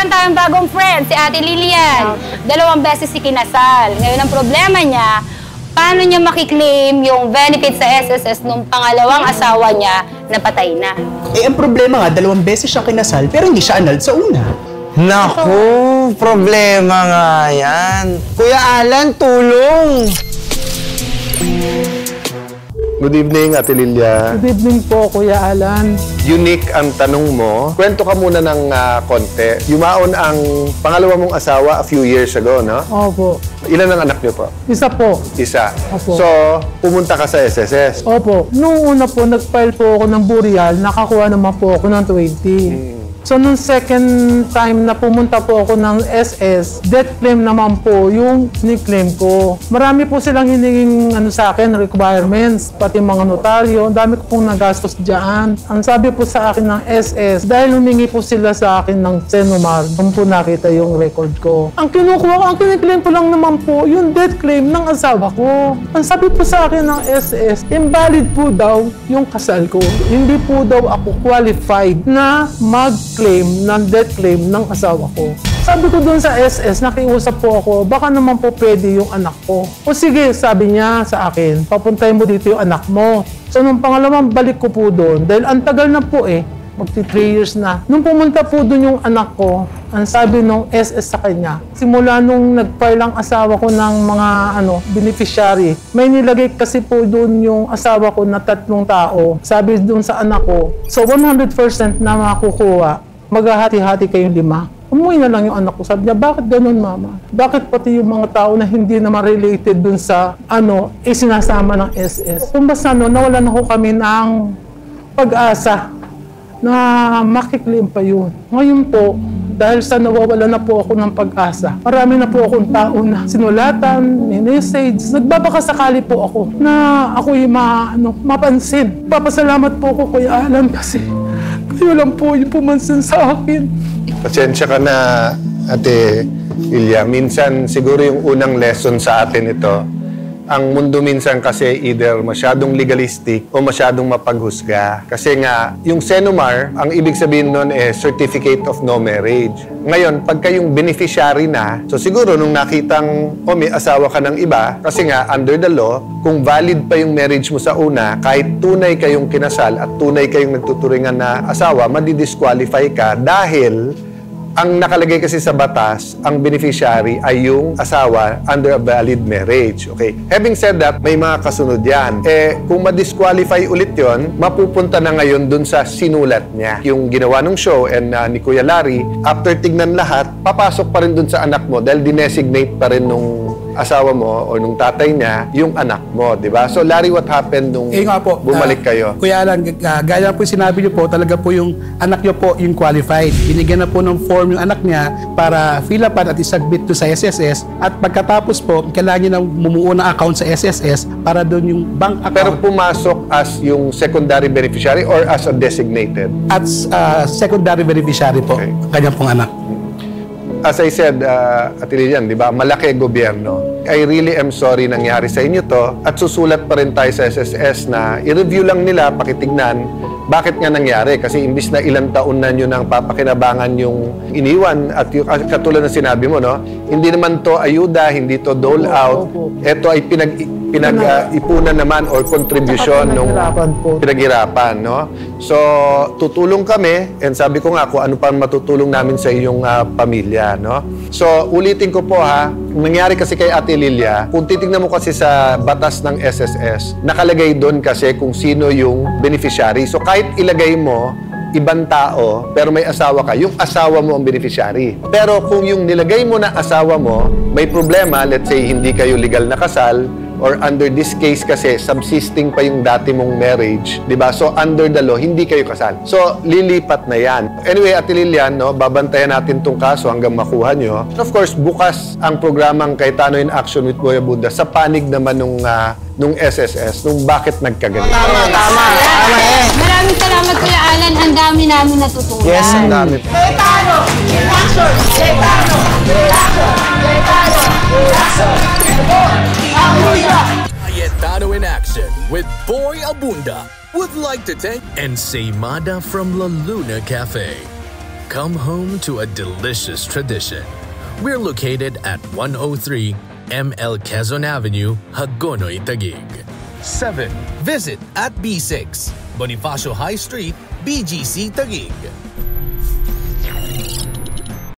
meron tayong bagong friend, si Ate Lilian. 2 beses si kinasal. Ngayon ang problema niya, paano niya makiklaim yung benefit sa SSS nung pangalawang asawa niya na patay na? Eh, ang problema nga, 2 beses siya kinasal pero hindi siya annulled sa una. Naku, problema nga yan. Kuya Alan, tulong! Good evening, Ate Lilia. Good evening po, Kuya Alan. Unique ang tanong mo. Kwento ka muna ng konti. Yumaon ang pangalawa mong asawa a few years ago, no? Opo. Ilan ang anak niyo po? Isa po. Isa. Opo. So, pumunta ka sa SSS. Opo. Noong una po, nag-file po ako ng burial, nakakuha naman po ako ng 20. So, nung second time na pumunta po ako ng SS, death claim naman po yung ni-claim ko. Marami po silang hiningin sa akin, requirements, pati mga notaryo. Ang dami ko pong nagastos dyan. Ang sabi po sa akin ng SS, dahil humingi po sila sa akin ng Senomar, doon po nakita yung record ko. Ang kinukuha ko, ang kiniklaim ko lang naman po, yung death claim ng asawa ko. Ang sabi po sa akin ng SS, invalid po daw yung kasal ko. Hindi po daw ako qualified na claim ng death claim ng asawa ko. Sabi ko doon sa SS, nakiusap po ako, baka naman po pwede yung anak ko. O sige, sabi niya sa akin, papuntahin mo dito yung anak mo. So nung pangalawang balik ko po doon, dahil ang tagal na po magti 3 years na. Nung pumunta po doon yung anak ko, ang sabi nung SS sa kanya, simula nung nag-file ang asawa ko ng mga beneficiary, may nilagay kasi po doon yung asawa ko na 3 tao. Sabi doon sa anak ko, so 100% na makukuha, maghahati-hati kayong 5. Umuwi na lang yung anak ko. Sabi niya, bakit ganun, mama? Bakit pati yung mga tao na hindi naman related dun sa sinasama ng SS? Kung basta nawalan ako kami ng pag-asa na makiklaim pa yun. Ngayon po, dahil sa nawawala na po ako ng pag-asa, marami na po akong tao na sinulatan, message. Nagbabakasakali po ako na ako'y mapansin. Papasalamat po ako, Kuya Alan, kasi kayo lang po yung pumansin sa akin. Pasensya ka na, Ate Lilia. Minsan, siguro yung unang lesson sa atin ito, ang mundo minsan kasi either masyadong legalistic o masyadong mapaghusga. Kasi nga, yung Senomar, ang ibig sabihin nun Certificate of No Marriage. Ngayon, pagka yung beneficiary na, so siguro nung nakitang, may asawa ka ng iba, kasi nga, under the law, kung valid pa yung marriage mo sa una, kahit tunay kayong kinasal at tunay kayong nagtuturingan na asawa, madidisqualify ka dahil ang nakalagay kasi sa batas, ang beneficiary ay yung asawa under a valid marriage. Okay. Having said that, may mga kasunod yan. Kung ma-disqualify ulit yon, mapupunta na ngayon dun sa sinulat niya. Yung ginawa ng show and ni Kuya Larry, after tignan lahat, papasok pa rin dun sa anak mo dahil dinesignate pa rin nung asawa mo o nung tatay niya yung anak mo, di ba? So, Larry, what happened nung nga po, bumalik kayo? Kuya Alan, gaya po sinabi niyo po, talaga po yung anak niyo po yung qualified. Binigyan na po ng form yung anak niya para fill upan at isubmit to sa SSS. At pagkatapos po, kailangan niya na bumuo ng account sa SSS para doon yung bank account. Pero pumasok as yung secondary beneficiary or as a designated? As secondary beneficiary po, kanya pong anak. As I said, Ate Lilian, di ba, malaki gobyerno. I really am sorry nangyari sa inyo to at susulat pa rin tayo sa SSS na i-review lang nila, pakitignan, bakit nga nangyari? Kasi imbis na ilang taon na nyo nang papakinabangan yung iniwan at yung, katulad ng sinabi mo, no? Hindi naman to ayuda, hindi to dole out. Ito ay pinag-ipunan naman or contribution nung pinaghirapan, no? So, tutulong kami and sabi ko nga kung ano pa matutulong namin sa iyong pamilya, no? So, ulitin ko po nangyari kasi kay Ate Lilia, kung titignan mo kasi sa batas ng SSS, nakalagay doon kasi kung sino yung beneficiary. So, kahit ilagay mo ibang tao, pero may asawa ka, yung asawa mo ang beneficiary. Pero kung yung nilagay mo na asawa mo, may problema, let's say hindi kayo legal na kasal, or under this case kasi subsisting pa yung dati mong marriage, di ba? So under the law, hindi kayo kasal. So lilipat na yan. Anyway, Ate Lilian, no, babantayan natin tong kaso hanggang makuha nyo. Of course, bukas ang programang Cayetano in Action with Boy Abunda sa panig naman nung SSS, nung bakit nagkaganito. Tama. Maraming salamat, Kuya Alan. Ang dami namin natutunan. Yes, ang dami. Cayetano in Action! Cayetano in Action! Cayetano in Action! Cayetano in Action with Boy Abunda would like to thank Ensaymada from La Luna Cafe, come home to a delicious tradition. We're located at 103 ML Quezon Avenue, Hagonoy, Taguig. 7. Visit at B6, Bonifacio High Street, BGC, Taguig.